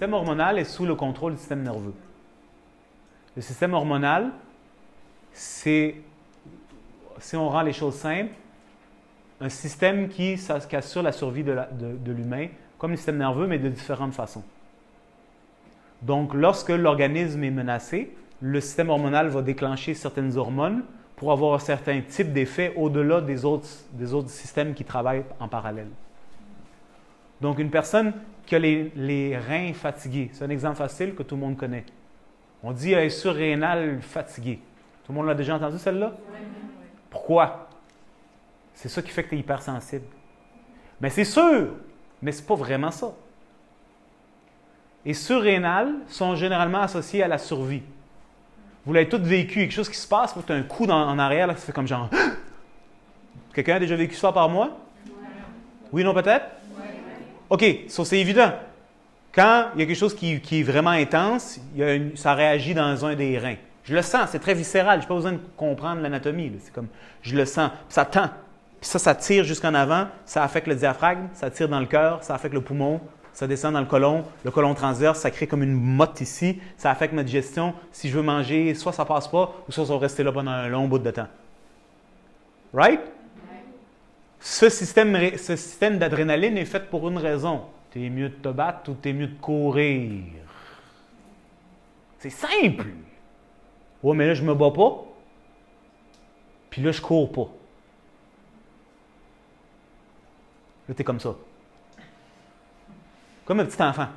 système hormonal est sous le contrôle du système nerveux. Le système hormonal, c'est, si on rend les choses simples, un système qui assure la survie de l'humain, comme le système nerveux, mais de différentes façons. Donc, lorsque l'organisme est menacé, le système hormonal va déclencher certaines hormones pour avoir un certain type d'effet au-delà des autres systèmes qui travaillent en parallèle. Donc, une personne qui a les reins fatigués, c'est un exemple facile que tout le monde connaît. On dit un surrénal fatigué. Tout le monde l'a déjà entendu, celle-là? Pourquoi? C'est ça qui fait que tu es hypersensible. Mais c'est sûr, mais ce n'est pas vraiment ça. Les surrénales sont généralement associées à la survie. Vous l'avez tous vécu, quelque chose qui se passe, tu as un coup en arrière, là, ça fait comme genre... Quelqu'un a déjà vécu ça par moi? Oui, non, peut-être? OK, ça c'est évident. Quand il y a quelque chose qui est vraiment intense, ça réagit dans un des reins. Je le sens, c'est très viscéral, je n'ai pas besoin de comprendre l'anatomie. C'est comme, je le sens, puis ça tend. Puis ça tire jusqu'en avant, ça affecte le diaphragme, ça tire dans le cœur, ça affecte le poumon, ça descend dans le côlon transverse, ça crée comme une motte ici, ça affecte ma digestion. Si je veux manger, soit ça passe pas, ou soit ça va rester là pendant un long bout de temps. Right? Ce système d'adrénaline est fait pour une raison. Tu es mieux de te battre ou tu es mieux de courir. C'est simple. Ouais, mais là, je me bats pas. Puis là, je cours pas. Là, tu es comme ça. Comme un petit enfant.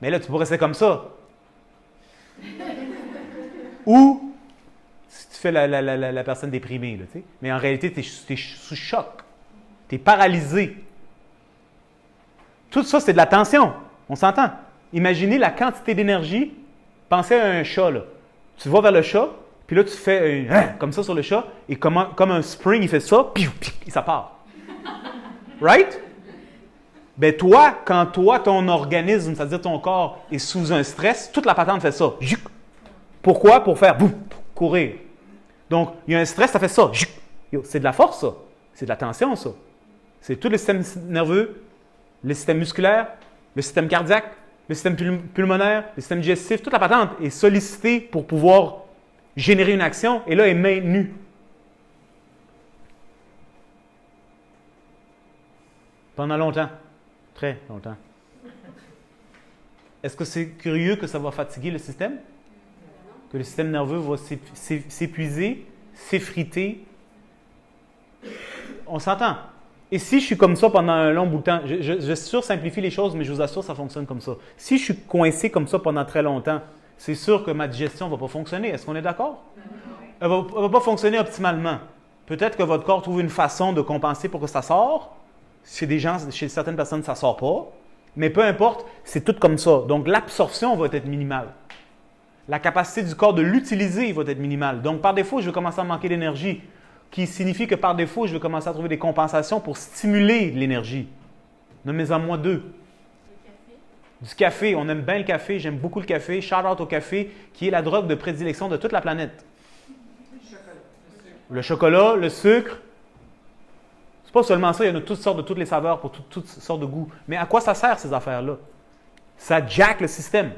Mais là, tu peux rester comme ça. Ou, si tu fais la personne déprimée, là, tu sais. Mais en réalité, tu es sous choc. Tu es paralysé. Tout ça, c'est de la tension. On s'entend. Imaginez la quantité d'énergie. Pensez à un chat, là. Tu vas vers le chat, puis là, tu fais comme ça sur le chat, et comme un spring, il fait ça, puis ça part. Right? Ben toi, quand ton organisme, c'est-à-dire ton corps, est sous un stress, toute la patente fait ça. Pourquoi? Pour faire boum, pour courir. Donc, il y a un stress, ça fait ça. C'est de la force, ça. C'est de la tension, ça. C'est tout le système nerveux, le système musculaire, le système cardiaque, le système pulmonaire, le système digestif, toute la patente est sollicitée pour pouvoir générer une action et là, est maintenue. Pendant longtemps. Très longtemps. Est-ce que c'est curieux que ça va fatiguer le système? Que le système nerveux va s'épuiser, s'effriter? On s'entend. Et si je suis comme ça pendant un long bout de temps, je sursimplifie les choses, mais je vous assure que ça fonctionne comme ça. Si je suis coincé comme ça pendant très longtemps, c'est sûr que ma digestion ne va pas fonctionner. Est-ce qu'on est d'accord? Elle ne va pas fonctionner optimalement. Peut-être que votre corps trouve une façon de compenser pour que ça sorte. Chez certaines personnes, ça ne sort pas. Mais peu importe, c'est tout comme ça. Donc, l'absorption va être minimale. La capacité du corps de l'utiliser va être minimale. Donc, par défaut, je vais commencer à manquer d'énergie, qui signifie que par défaut, je vais commencer à trouver des compensations pour stimuler l'énergie. Nommez-en moi 2. Du café. On aime bien le café. J'aime beaucoup le café. Shout out au café, qui est la drogue de prédilection de toute la planète. Le chocolat, le sucre. C'est pas seulement ça, il y en a toutes sortes de toutes les saveurs pour toutes sortes de goûts. Mais à quoi ça sert, ces affaires-là? Ça jack le système.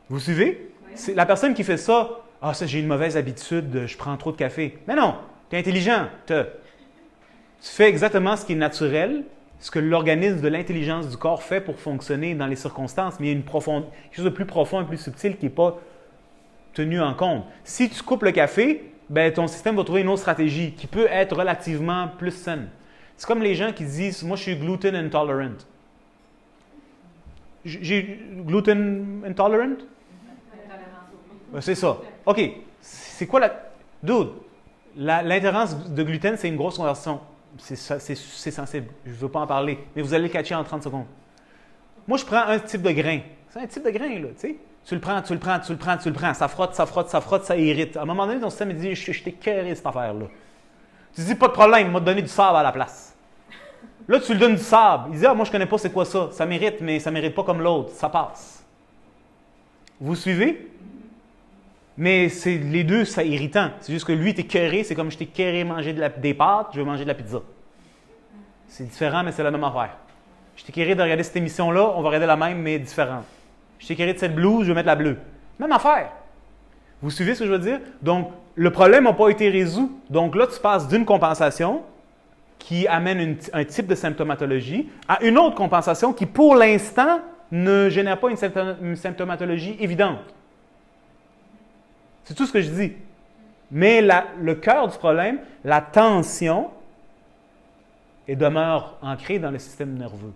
Vous suivez? C'est la personne qui fait ça, « Ah, ça, j'ai une mauvaise habitude, je prends trop de café. » Mais non, tu es intelligent. Tu fais exactement ce qui est naturel, ce que l'organisme de l'intelligence du corps fait pour fonctionner dans les circonstances, mais il y a quelque chose de plus profond et plus subtil qui n'est pas tenu en compte. Si tu coupes le café, ben, ton système va trouver une autre stratégie qui peut être relativement plus saine. C'est comme les gens qui disent « Moi, je suis gluten intolerant. » J'ai gluten intolerant? C'est ça. OK. C'est quoi la... Dude, l'intolérance de gluten, c'est une grosse conversion. C'est sensible. Je ne veux pas en parler. Mais vous allez le catcher en 30 secondes. Moi, je prends un type de grain. C'est un type de grain, là, tu sais. Tu le prends. Ça frotte, ça irrite. À un moment donné, ton système me dit « Je t'ai carré cette affaire-là. » Tu dis « Pas de problème, il m'a donné du sable à la place. » Là, tu lui donnes du sable. Il dit « Ah, moi, je ne connais pas c'est quoi ça. Ça mérite, mais ça ne mérite pas comme l'autre. Ça passe. » Vous suivez? Mais les deux, c'est irritant. C'est juste que lui, t'es carré, c'est comme je t'ai carré manger des pâtes, je veux manger de la pizza. C'est différent, mais c'est la même affaire. Je t'ai écœuré de regarder cette émission-là, on va regarder la même, mais différente. Je t'ai écœuré de cette blouse, je vais mettre la bleue. Même affaire. Vous suivez ce que je veux dire? Donc, le problème n'a pas été résolu. Donc là, tu passes d'une compensation qui amène un type de symptomatologie à une autre compensation qui, pour l'instant, ne génère pas une symptomatologie évidente. C'est tout ce que je dis. Mais le cœur du problème, la tension, demeure ancrée dans le système nerveux.